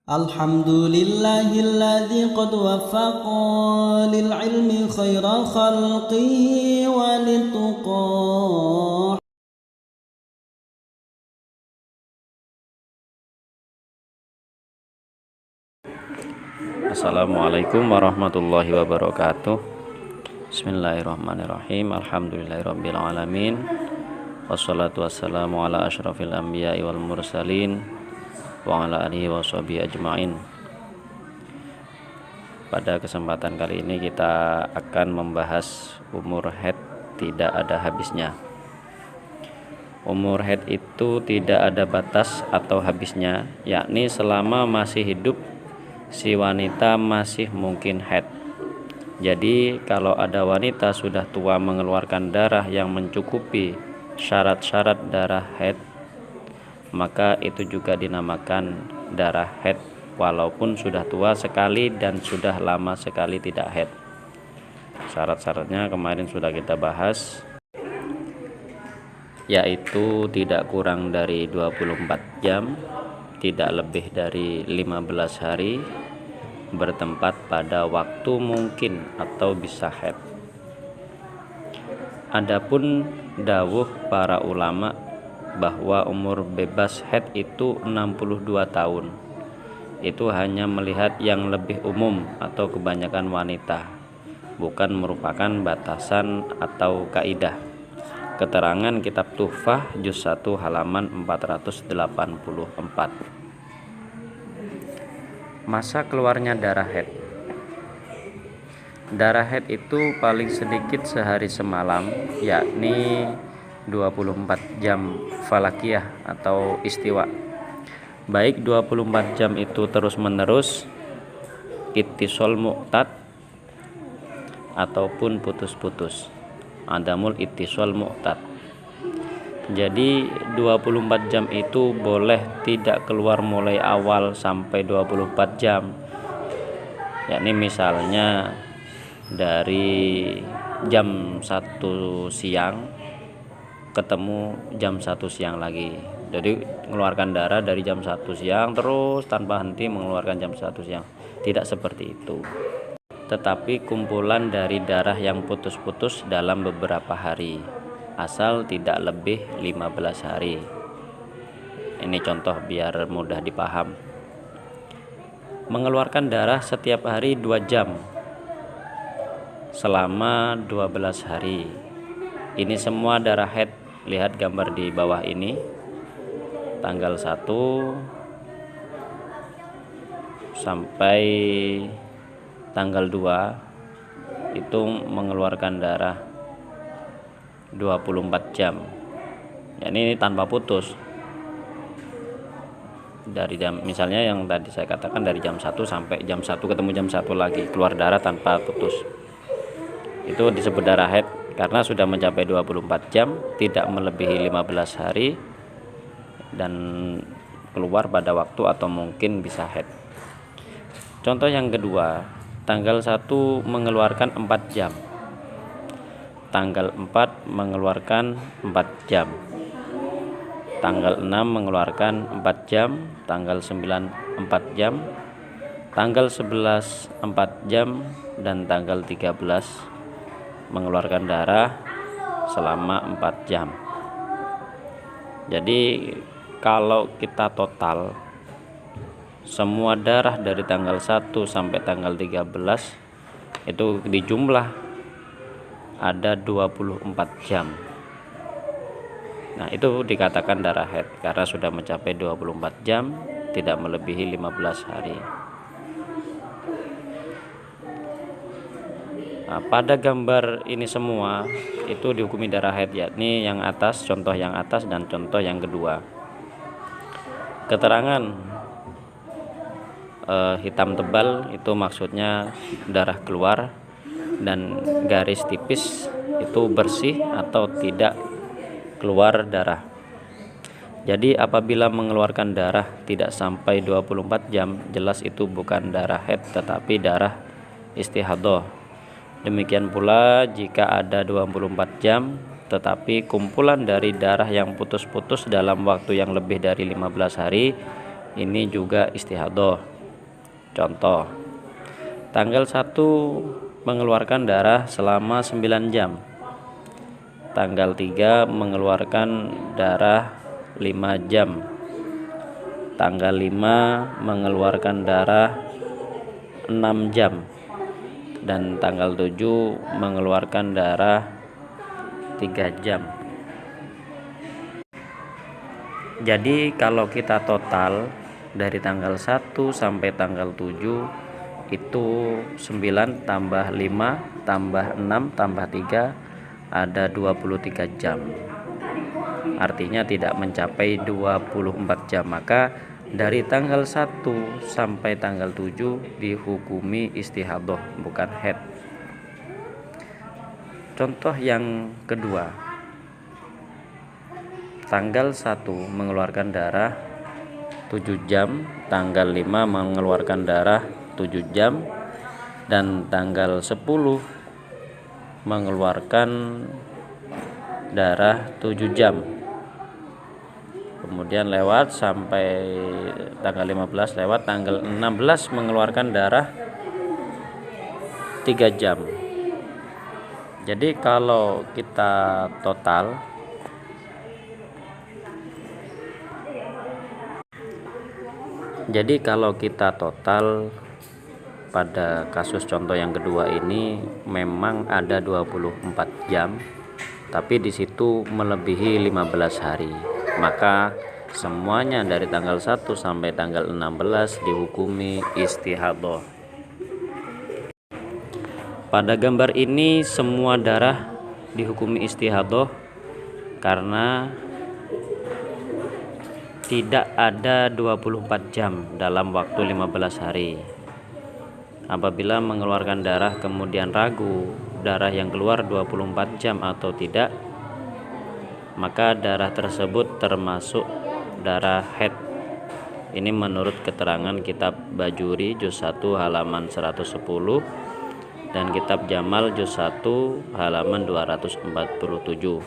Alhamdulillahilladzi qad waffaqa lil ilmi khaira khalqi walituqa. Assalamualaikum warahmatullahi wabarakatuh. Bismillahirrahmanirrahim. Alhamdulillahirabbil alamin. Wassalatu wassalamu ala asyrafil anbiya'i wal mursalin wa ala alihi washabihi ajmain. Pada kesempatan kali ini kita akan membahas umur haid tidak ada habisnya. Umur haid itu tidak ada batas atau habisnya, yakni selama masih hidup si wanita masih mungkin haid. Jadi kalau ada wanita sudah tua mengeluarkan darah yang mencukupi syarat-syarat darah haid, maka itu juga dinamakan darah haid walaupun sudah tua sekali dan sudah lama sekali tidak haid. Syarat-syaratnya kemarin sudah kita bahas, yaitu tidak kurang dari 24 jam, tidak lebih dari 15 hari, bertempat pada waktu mungkin atau bisa haid. Adapun dawuh para ulama bahwa umur bebas haid itu 62 tahun. Itu hanya melihat yang lebih umum atau kebanyakan wanita, bukan merupakan batasan atau kaidah. Keterangan kitab Tuhfah juz 1 halaman 484. Masa keluarnya darah haid. Darah haid itu paling sedikit sehari semalam, yakni 24 jam falakiyah atau istiwa. Baik 24 jam itu terus menerus, ittisal mu'tad, ataupun putus-putus, adamul ittisal mu'tad. Jadi 24 jam itu boleh tidak keluar mulai awal sampai 24 jam, yakni misalnya dari jam 1 siang ketemu jam 1 siang lagi. Jadi mengeluarkan darah dari jam 1 siang terus tanpa henti mengeluarkan jam 1 siang. Tidak seperti itu. Tetapi kumpulan dari darah yang putus-putus dalam beberapa hari, asal tidak lebih 15 hari. Ini contoh biar mudah dipaham. Mengeluarkan darah setiap hari 2 jam selama 12 hari. Ini semua darah haid. Lihat gambar di bawah ini. Tanggal 1 sampai tanggal 2 itu mengeluarkan darah 24 jam. Ya, ini tanpa putus. Dari jam, misalnya yang tadi saya katakan dari jam 1 sampai jam 1 ketemu jam 1 lagi, keluar darah tanpa putus. Itu disebut darah haid karena sudah mencapai 24 jam, tidak melebihi 15 hari dan keluar pada waktu atau mungkin bisa haid. Contoh yang kedua, tanggal 1 mengeluarkan 4 jam. Tanggal 4 mengeluarkan 4 jam. Tanggal 6 mengeluarkan 4 jam, tanggal 9 4 jam, tanggal 11 4 jam, dan tanggal 13 mengeluarkan darah selama 4 jam. Jadi kalau kita total semua darah dari tanggal 1 sampai tanggal 13 itu dijumlah ada 24 jam. Nah, itu dikatakan darah haid karena sudah mencapai 24 jam, tidak melebihi 15 hari. Nah, pada gambar ini semua itu dihukumi darah haid, yakni yang atas, contoh yang atas dan contoh yang kedua. Keterangan hitam tebal itu maksudnya darah keluar, dan garis tipis itu bersih atau tidak keluar darah. Jadi apabila mengeluarkan darah tidak sampai 24 jam, jelas itu bukan darah haid tetapi darah istihadhah. Demikian pula jika ada 24 jam tetapi kumpulan dari darah yang putus-putus dalam waktu yang lebih dari 15 hari, ini juga istihadhah. Contoh, tanggal 1 mengeluarkan darah selama 9 jam. Tanggal 3 mengeluarkan darah 5 jam. Tanggal 5 mengeluarkan darah 6 jam. Dan tanggal 7 mengeluarkan darah 3 jam. Jadi kalau kita total dari tanggal 1 sampai tanggal 7 itu 9 tambah 5 tambah 6 tambah 3 ada 23 jam. Artinya tidak mencapai 24 jam. Maka dari tanggal 1 sampai tanggal 7 dihukumi istihadhah, bukan haid. Contoh yang kedua, tanggal 1 mengeluarkan darah 7 jam, tanggal 5 mengeluarkan darah 7 jam, dan tanggal 10 mengeluarkan darah 7 jam. Kemudian lewat sampai tanggal 15, lewat tanggal 16 mengeluarkan darah 3 jam. Jadi kalau kita total pada kasus contoh yang kedua ini memang ada 24 jam, tapi di situ melebihi 15 hari. Maka semuanya dari tanggal 1 sampai tanggal 16 dihukumi istihadhah. Pada gambar ini semua darah dihukumi istihadhah karena tidak ada 24 jam dalam waktu 15 hari. Apabila mengeluarkan darah kemudian ragu darah yang keluar 24 jam atau tidak, maka darah tersebut termasuk darah haid. Ini menurut keterangan kitab Bajuri juz 1 halaman 110 dan kitab Jamal juz 1 halaman 247.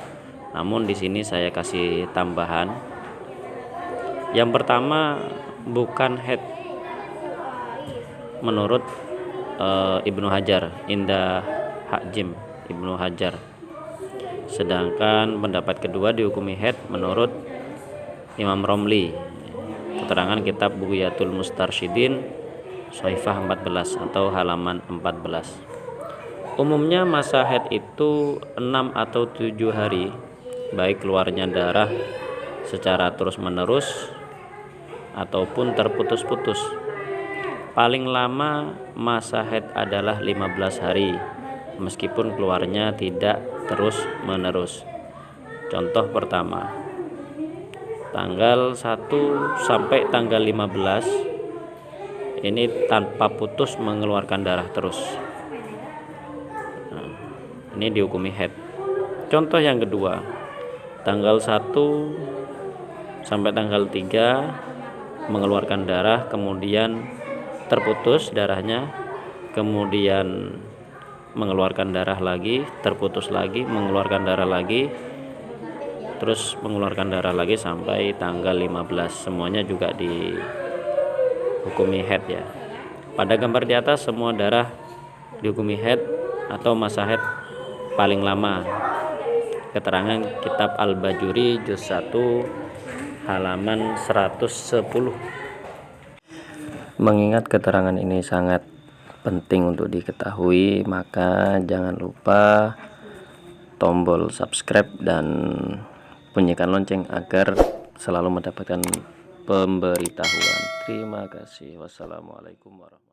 Namun di sini saya kasih tambahan. Yang pertama, bukan haid menurut Ibnu Hajar, Indah Hakjim Ibnu Hajar. Sedangkan pendapat kedua dihukumi haid menurut Imam Romli. Keterangan kitab Bughyatul Mustarsyidin Shaifah 14 atau halaman 14. Umumnya masa haid itu 6 atau 7 hari, baik keluarnya darah secara terus-menerus ataupun terputus-putus. Paling lama masa haid adalah 15 hari, meskipun keluarnya tidak terus-menerus. Contoh pertama, tanggal 1 sampai tanggal 15 ini tanpa putus mengeluarkan darah terus. Ini dihukumi haid. Contoh yang kedua, tanggal 1 sampai tanggal 3 mengeluarkan darah, kemudian terputus darahnya, kemudian mengeluarkan darah lagi, terputus lagi, mengeluarkan darah lagi, terus mengeluarkan darah lagi sampai tanggal 15. Semuanya juga dihukumi haid ya. Pada gambar di atas semua darah dihukumi haid atau masa haid paling lama. Keterangan kitab Al-Bajuri juz 1 halaman 110. Mengingat keterangan ini sangat penting untuk diketahui, maka jangan lupa tombol subscribe dan bunyikan lonceng agar selalu mendapatkan pemberitahuan. Terima kasih. Wassalamualaikum warahmatullahi wabarakatuh.